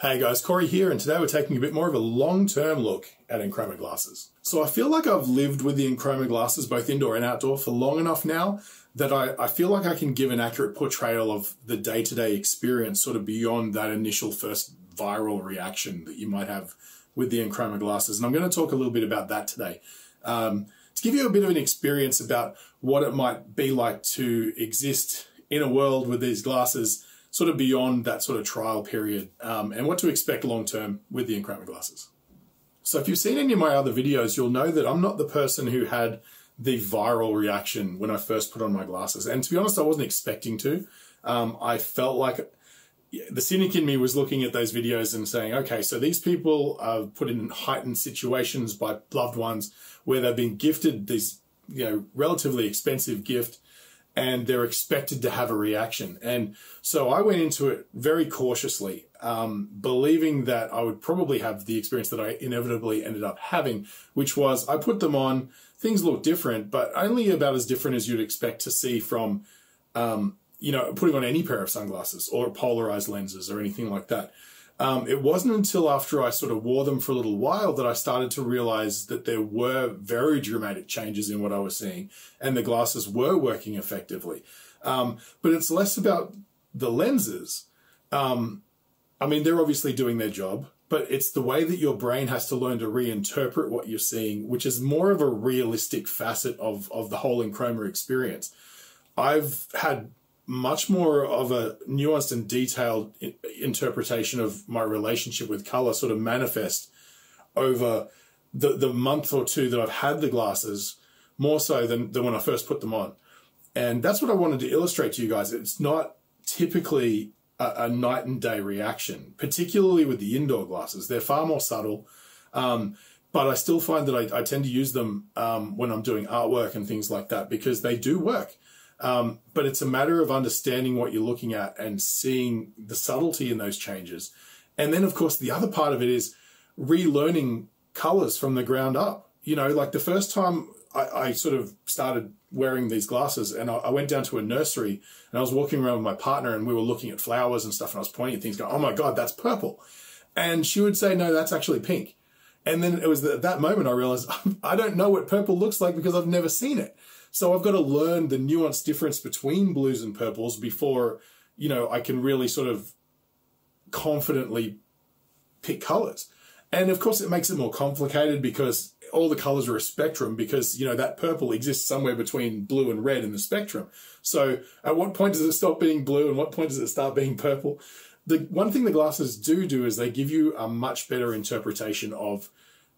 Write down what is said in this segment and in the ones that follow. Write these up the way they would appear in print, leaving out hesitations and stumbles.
Hey guys, Corey here, and today we're taking a bit more of a long-term look at Enchroma glasses. So I feel like I've lived with the Enchroma glasses, both indoor and outdoor, for long enough now that I feel like I can give an accurate portrayal of the day-to-day experience sort of beyond that initial first viral reaction that you might have with the Enchroma glasses. And I'm going to talk a little bit about that today. To give you a bit of an experience about what it might be like to exist in a world with these glasses sort of beyond that sort of trial period, and what to expect long-term with the Enchroma glasses. So if you've seen any of my other videos, you'll know that I'm not the person who had the viral reaction when I first put on my glasses. And to be honest, I wasn't expecting to. I felt like the cynic in me was looking at those videos and saying, okay, so these people are put in heightened situations by loved ones where they've been gifted this, relatively expensive gift, and they're expected to have a reaction. And so I went into it very cautiously, believing that I would probably have the experience that I inevitably ended up having, which was I put them on, things looked different, but only about as different as you'd expect to see from, putting on any pair of sunglasses or polarized lenses or anything like that. It wasn't until after I sort of wore them for a little while that I started to realize that there were very dramatic changes in what I was seeing and the glasses were working effectively. But it's less about the lenses. They're obviously doing their job, but it's the way that your brain has to learn to reinterpret what you're seeing, which is more of a realistic facet of the whole Enchroma experience. I've had much more of a nuanced and detailed interpretation of my relationship with color sort of manifest over the month or two that I've had the glasses, more so than when I first put them on. And that's what I wanted to illustrate to you guys. It's not typically a night and day reaction, particularly with the indoor glasses. They're far more subtle, but I still find that I tend to use them when I'm doing artwork and things like that because they do work. But it's a matter of understanding what you're looking at and seeing the subtlety in those changes. And then, of course, the other part of it is relearning colors from the ground up. Like the first time I sort of started wearing these glasses and I went down to a nursery and I was walking around with my partner and we were looking at flowers and stuff and I was pointing at things going, oh my God, that's purple. And she would say, no, that's actually pink. And then it was at that moment I realized I don't know what purple looks like because I've never seen it. So I've got to learn the nuanced difference between blues and purples before, I can really sort of confidently pick colors. And of course it makes it more complicated because all the colors are a spectrum because, that purple exists somewhere between blue and red in the spectrum. So at what point does it stop being blue and what point does it start being purple? The one thing the glasses do is they give you a much better interpretation of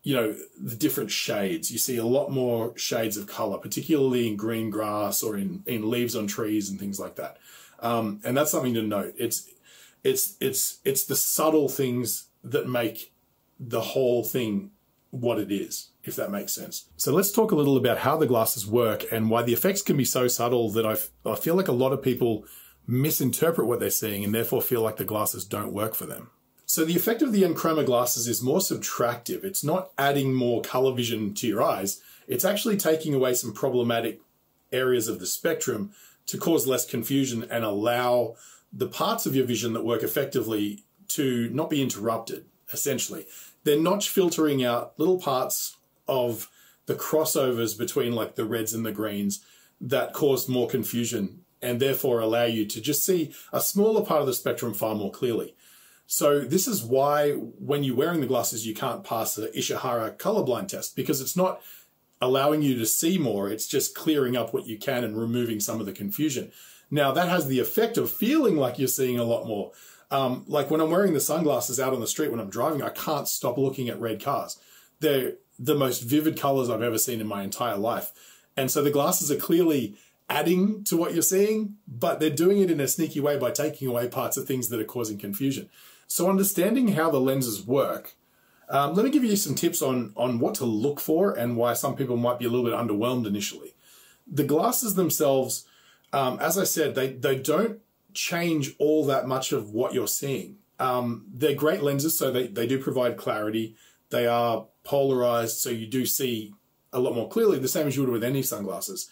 the different shades. You see a lot more shades of color, particularly in green grass or in leaves on trees and things like that. And that's something to note. It's the subtle things that make the whole thing what it is, if that makes sense. So let's talk a little about how the glasses work and why the effects can be so subtle that I feel like a lot of people misinterpret what they're seeing and therefore feel like the glasses don't work for them. So the effect of the Enchroma glasses is more subtractive. It's not adding more color vision to your eyes. It's actually taking away some problematic areas of the spectrum to cause less confusion and allow the parts of your vision that work effectively to not be interrupted, essentially. They're not filtering out little parts of the crossovers between like the reds and the greens that cause more confusion and therefore allow you to just see a smaller part of the spectrum far more clearly. So this is why when you're wearing the glasses, you can't pass the Ishihara colorblind test because it's not allowing you to see more. It's just clearing up what you can and removing some of the confusion. Now that has the effect of feeling like you're seeing a lot more. Like when I'm wearing the sunglasses out on the street when I'm driving, I can't stop looking at red cars. They're the most vivid colors I've ever seen in my entire life. And so the glasses are clearly adding to what you're seeing, but they're doing it in a sneaky way by taking away parts of things that are causing confusion. So understanding how the lenses work, let me give you some tips on what to look for and why some people might be a little bit underwhelmed initially. The glasses themselves, as I said, they don't change all that much of what you're seeing. They're great lenses, so they do provide clarity. They are polarized, so you do see a lot more clearly, the same as you would with any sunglasses.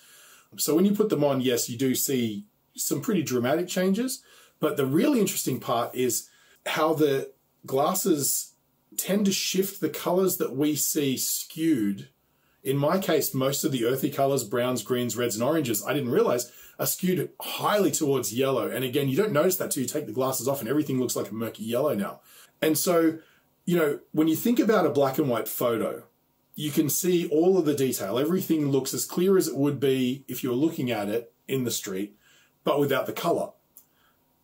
So when you put them on, yes, you do see some pretty dramatic changes, but the really interesting part is how the glasses tend to shift the colors that we see skewed. In my case, most of the earthy colors, browns, greens, reds, and oranges, I didn't realize are skewed highly towards yellow. And again, you don't notice that till you take the glasses off and everything looks like a murky yellow now. And so, you know, when you think about a black and white photo, you can see all of the detail. Everything looks as clear as it would be if you were looking at it in the street, but without the color.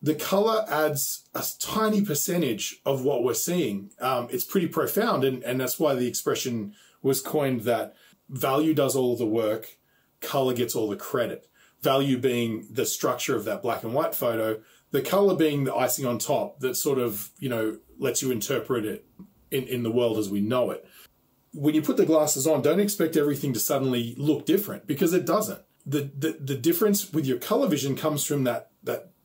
The color adds a tiny percentage of what we're seeing. It's pretty profound, and that's why the expression was coined that value does all the work, color gets all the credit. Value being the structure of that black and white photo, the color being the icing on top that sort of, you know, lets you interpret it in the world as we know it. When you put the glasses on, don't expect everything to suddenly look different, because it doesn't. The difference with your color vision comes from that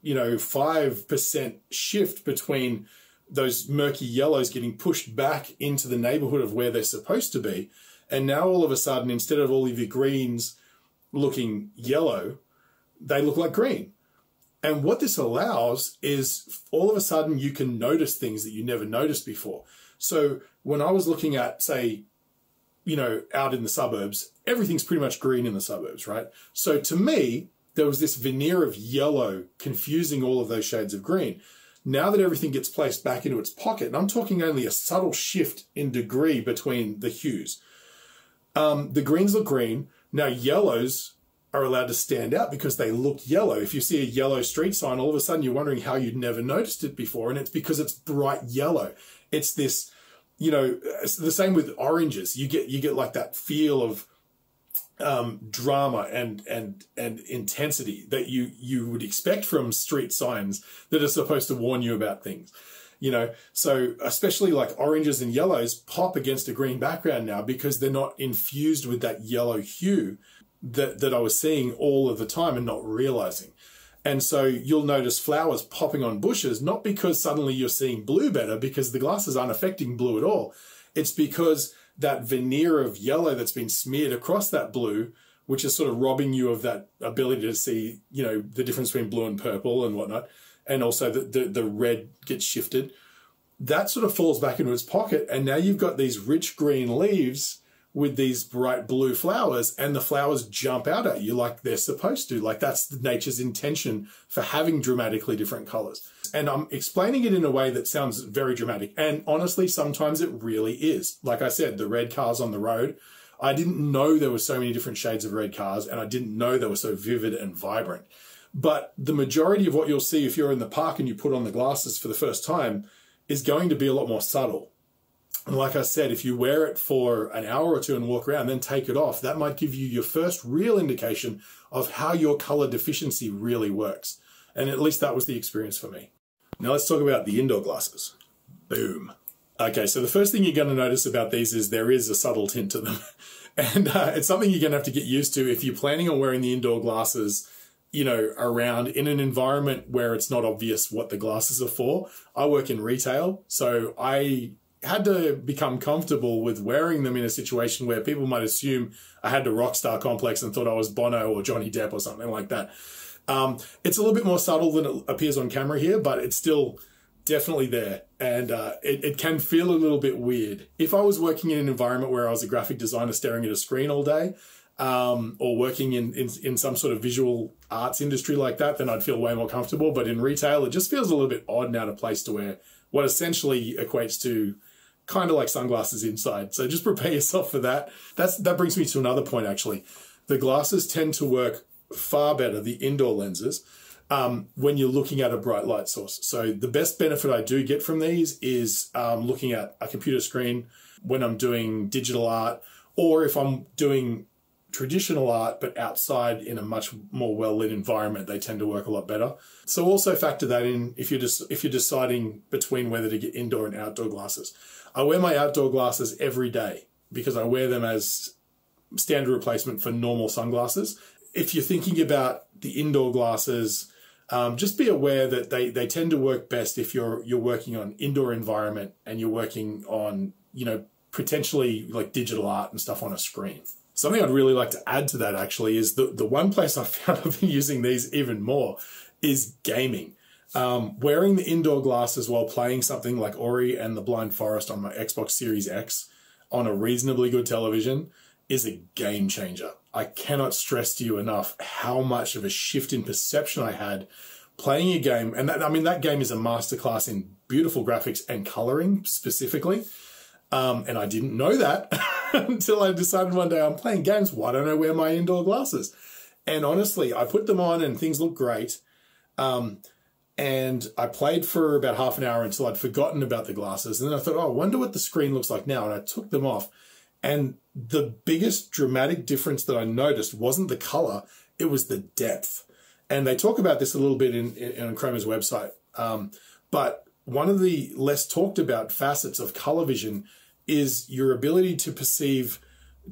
you know, 5% shift between those murky yellows getting pushed back into the neighborhood of where they're supposed to be. And now all of a sudden, instead of all of your greens looking yellow, they look like green. And what this allows is all of a sudden you can notice things that you never noticed before. So when I was looking at, say, you know, out in the suburbs, everything's pretty much green in the suburbs, right? So to me, there was this veneer of yellow confusing all of those shades of green. Now that everything gets placed back into its pocket, and I'm talking only a subtle shift in degree between the hues. The greens look green. Now yellows are allowed to stand out because they look yellow. If you see a yellow street sign, all of a sudden you're wondering how you'd never noticed it before, and it's because it's bright yellow. It's this, you know, it's the same with oranges. You get like that feel of drama and intensity that you would expect from street signs that are supposed to warn you about things, you know. So especially like oranges and yellows pop against a green background now because they're not infused with that yellow hue that I was seeing all of the time and not realizing. And so you'll notice flowers popping on bushes, not because suddenly you're seeing blue better, because the glasses aren't affecting blue at all. It's because that veneer of yellow that's been smeared across that blue, which is sort of robbing you of that ability to see, you know, the difference between blue and purple and whatnot. And also the red gets shifted. That sort of falls back into its pocket. And now you've got these rich green leaves with these bright blue flowers, and the flowers jump out at you like they're supposed to. Like that's nature's intention for having dramatically different colors. And I'm explaining it in a way that sounds very dramatic. And honestly, sometimes it really is. Like I said, the red cars on the road, I didn't know there were so many different shades of red cars, and I didn't know they were so vivid and vibrant. But the majority of what you'll see if you're in the park and you put on the glasses for the first time is going to be a lot more subtle. And like I said, if you wear it for an hour or two and walk around, then take it off, that might give you your first real indication of how your color deficiency really works. And at least that was the experience for me. Now let's talk about the indoor glasses. Boom. Okay, so the first thing you're going to notice about these is there is a subtle tint to them. And it's something you're going to have to get used to if you're planning on wearing the indoor glasses, you know, around in an environment where it's not obvious what the glasses are for. I work in retail, so I had to become comfortable with wearing them in a situation where people might assume I had a rock star complex and thought I was Bono or Johnny Depp or something like that. It's a little bit more subtle than it appears on camera here, but it's still definitely there. And it can feel a little bit weird. If I was working in an environment where I was a graphic designer staring at a screen all day, or working in some sort of visual arts industry like that, then I'd feel way more comfortable. But in retail, it just feels a little bit odd and out of place to wear what essentially equates to kind of like sunglasses inside. So just prepare yourself for that. That brings me to another point, actually. The glasses tend to work far better, the indoor lenses, when you're looking at a bright light source. So the best benefit I do get from these is looking at a computer screen when I'm doing digital art, or if I'm doing traditional art but outside in a much more well-lit environment, they tend to work a lot better. So also factor that in if you're deciding between whether to get indoor and outdoor glasses. I wear my outdoor glasses every day because I wear them as standard replacement for normal sunglasses. If you're thinking about the indoor glasses, just be aware that they tend to work best if you're working on indoor environment and you're working on, you know, potentially like digital art and stuff on a screen. Something I'd really like to add to that actually is the one place I found I've been using these even more is gaming. Wearing the indoor glasses while playing something like Ori and the Blind Forest on my Xbox Series X on a reasonably good television is a game changer. I cannot stress to you enough how much of a shift in perception I had playing a game. And that, I mean, that game is a masterclass in beautiful graphics and coloring specifically. And I didn't know that until I decided one day I'm playing games. Why don't I wear my indoor glasses? And honestly, I put them on and things look great. And I played for about half an hour until I'd forgotten about the glasses. And then I thought, oh, I wonder what the screen looks like now. And I took them off. And the biggest dramatic difference that I noticed wasn't the color, it was the depth. And they talk about this a little bit in Enchroma's website. But one of the less talked about facets of color vision is your ability to perceive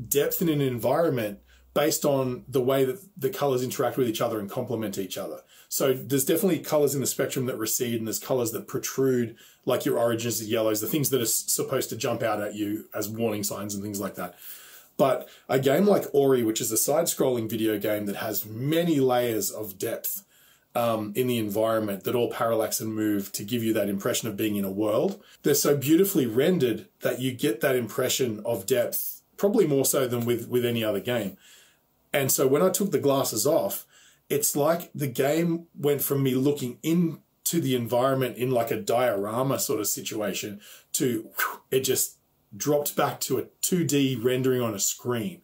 depth in an environment based on the way that the colors interact with each other and complement each other. So there's definitely colors in the spectrum that recede, and there's colors that protrude, like your oranges and yellows, the things that are supposed to jump out at you as warning signs and things like that. But a game like Ori, which is a side-scrolling video game that has many layers of depth in the environment that all parallax and move to give you that impression of being in a world, they're so beautifully rendered that you get that impression of depth, probably more so than with any other game. And so when I took the glasses off, it's like the game went from me looking into the environment in like a diorama sort of situation to it just dropped back to a 2D rendering on a screen.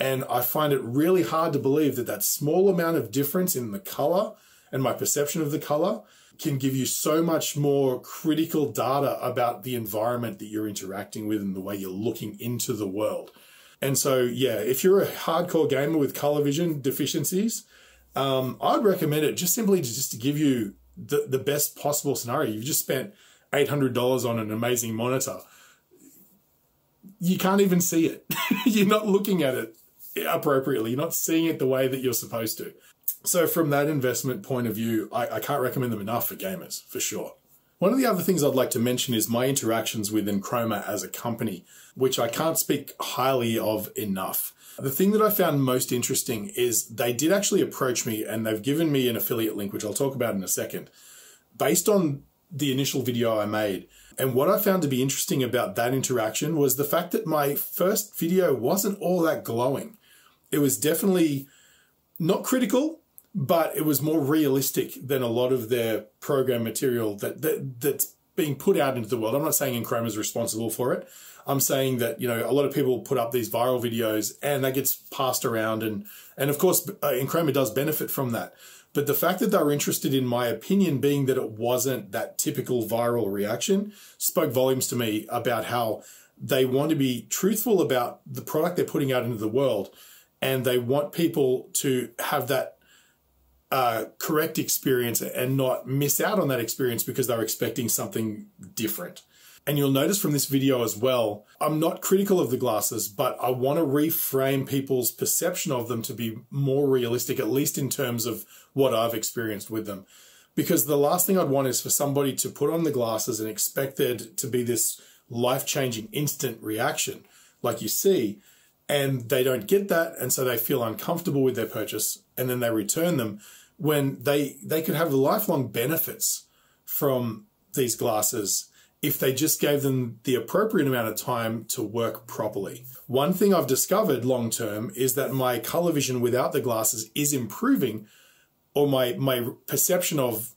And I find it really hard to believe that that small amount of difference in the color and my perception of the color can give you so much more critical data about the environment that you're interacting with and the way you're looking into the world. And so, yeah, if you're a hardcore gamer with color vision deficiencies, I'd recommend it just simply to give you the best possible scenario. You've just spent $800 on an amazing monitor. You can't even see it. You're not looking at it appropriately. You're not seeing it the way that you're supposed to. So from that investment point of view, I can't recommend them enough for gamers, for sure. One of the other things I'd like to mention is my interactions with Enchroma as a company, which I can't speak highly of enough. The thing that I found most interesting is they did actually approach me, and they've given me an affiliate link, which I'll talk about in a second, based on the initial video I made. And what I found to be interesting about that interaction was the fact that my first video wasn't all that glowing. It was definitely not critical, but it was more realistic than a lot of their program material that's being put out into the world. I'm not saying Enchroma is responsible for it. I'm saying that, you know, a lot of people put up these viral videos and that gets passed around. And of course, Enchroma does benefit from that. But the fact that they were interested in my opinion being that it wasn't that typical viral reaction spoke volumes to me about how they want to be truthful about the product they're putting out into the world. And they want people to have that correct experience and not miss out on that experience because they're expecting something different. And you'll notice from this video as well, I'm not critical of the glasses, but I want to reframe people's perception of them to be more realistic, at least in terms of what I've experienced with them. Because the last thing I'd want is for somebody to put on the glasses and expect there to be this life-changing instant reaction like you see, and they don't get that, and so they feel uncomfortable with their purchase, and then they return them when they could have lifelong benefits from these glasses if they just gave them the appropriate amount of time to work properly. One thing I've discovered long term is that my color vision without the glasses is improving, or my perception of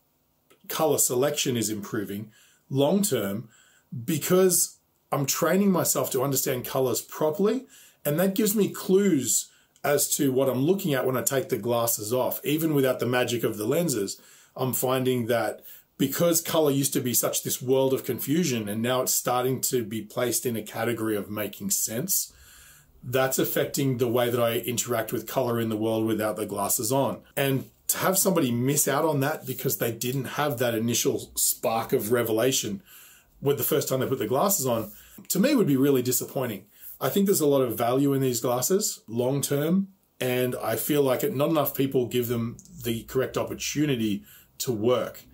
color selection is improving long term because I'm training myself to understand colors properly, and that gives me clues as to what I'm looking at when I take the glasses off. Even without the magic of the lenses, I'm finding that because color used to be such this world of confusion and now it's starting to be placed in a category of making sense, that's affecting the way that I interact with color in the world without the glasses on. And to have somebody miss out on that because they didn't have that initial spark of revelation with the first time they put the glasses on, to me would be really disappointing. I think there's a lot of value in these glasses long term, and I feel like not enough people give them the correct opportunity to work.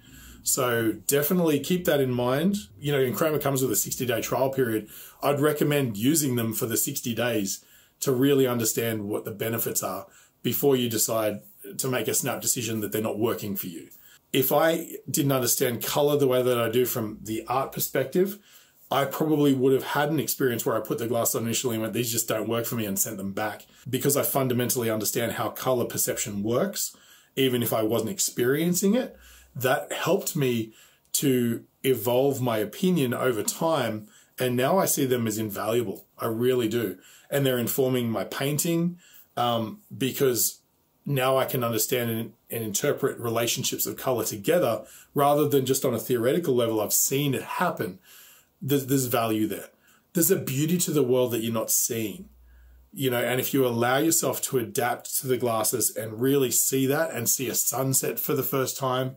So definitely keep that in mind. You know, Enchroma comes with a 60-day trial period. I'd recommend using them for the 60 days to really understand what the benefits are before you decide to make a snap decision that they're not working for you. if I didn't understand color the way that I do from the art perspective, I probably would have had an experience where I put the glasses on initially and went, these just don't work for me, and sent them back. Because I fundamentally understand how color perception works, even if I wasn't experiencing it, that helped me to evolve my opinion over time. And now I see them as invaluable. I really do. And they're informing my painting because now I can understand and interpret relationships of color together rather than just on a theoretical level. I've seen it happen. There's value there. There's a beauty to the world that you're not seeing, you know, and if you allow yourself to adapt to the glasses and really see that and see a sunset for the first time,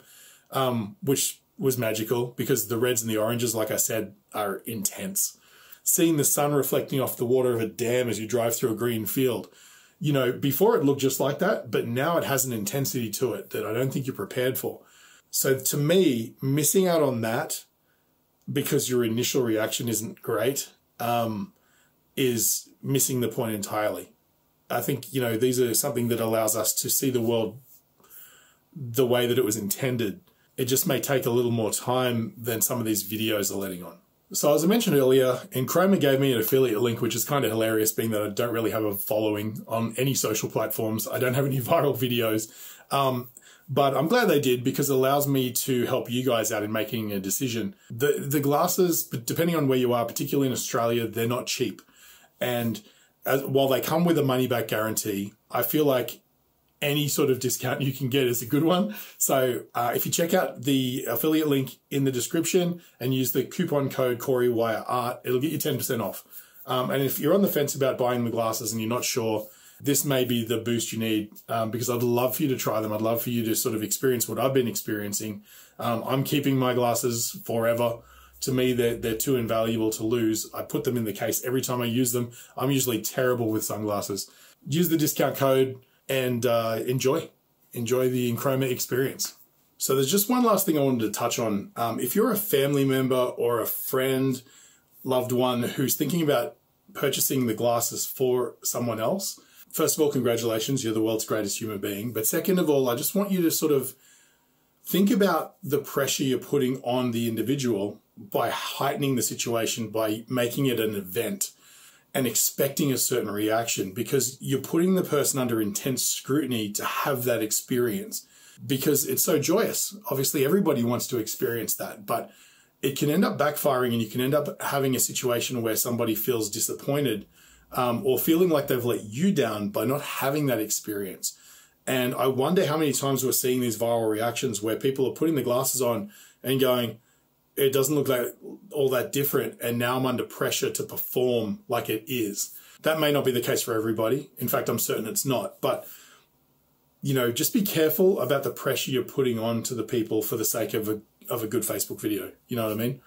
which was magical because the reds and the oranges, like I said, are intense. Seeing the sun reflecting off the water of a dam as you drive through a green field, you know, before it looked just like that, but now it has an intensity to it that I don't think you're prepared for. So to me, missing out on that because your initial reaction isn't great, is missing the point entirely. I think, you know, these are something that allows us to see the world the way that it was intended. It just may take a little more time than some of these videos are letting on. So as I mentioned earlier, Enchroma gave me an affiliate link, which is kind of hilarious, being that I don't really have a following on any social platforms. I don't have any viral videos. But I'm glad they did because it allows me to help you guys out in making a decision. The glasses, depending on where you are, particularly in Australia, they're not cheap. And while they come with a money-back guarantee, I feel like any sort of discount you can get is a good one. So if you check out the affiliate link in the description and use the coupon code CoreyWireArt, it'll get you 10% off. And if you're on the fence about buying the glasses and you're not sure, this may be the boost you need because I'd love for you to try them. I'd love for you to sort of experience what I've been experiencing. I'm keeping my glasses forever. To me, they're too invaluable to lose. I put them in the case every time I use them. I'm usually terrible with sunglasses. Use the discount code and enjoy the Enchroma experience. So there's just one last thing I wanted to touch on. If you're a family member or a friend, loved one who's thinking about purchasing the glasses for someone else, first of all, congratulations, you're the world's greatest human being. But second of all, I just want you to sort of think about the pressure you're putting on the individual by heightening the situation, by making it an event and expecting a certain reaction, because you're putting the person under intense scrutiny to have that experience because it's so joyous. Obviously, everybody wants to experience that, but it can end up backfiring and you can end up having a situation where somebody feels disappointed or feeling like they've let you down by not having that experience. And I wonder how many times we're seeing these viral reactions where people are putting the glasses on and going, it doesn't look like all that different, and now I'm under pressure to perform like it is. That may not be the case for everybody. In fact, I'm certain it's not. But, you know, just be careful about the pressure you're putting on to the people for the sake of a good Facebook video. You know what I mean?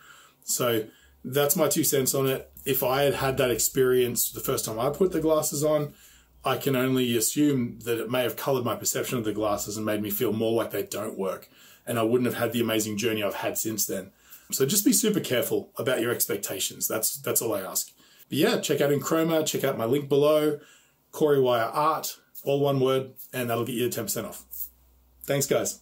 So that's my 2 cents on it. If I had had that experience the first time I put the glasses on, I can only assume that it may have colored my perception of the glasses and made me feel more like they don't work. And I wouldn't have had the amazing journey I've had since then. So just be super careful about your expectations. That's all I ask. But yeah, check out Enchroma, check out my link below, CoreyWireArt, all one word, and that'll get you 10% off. Thanks, guys.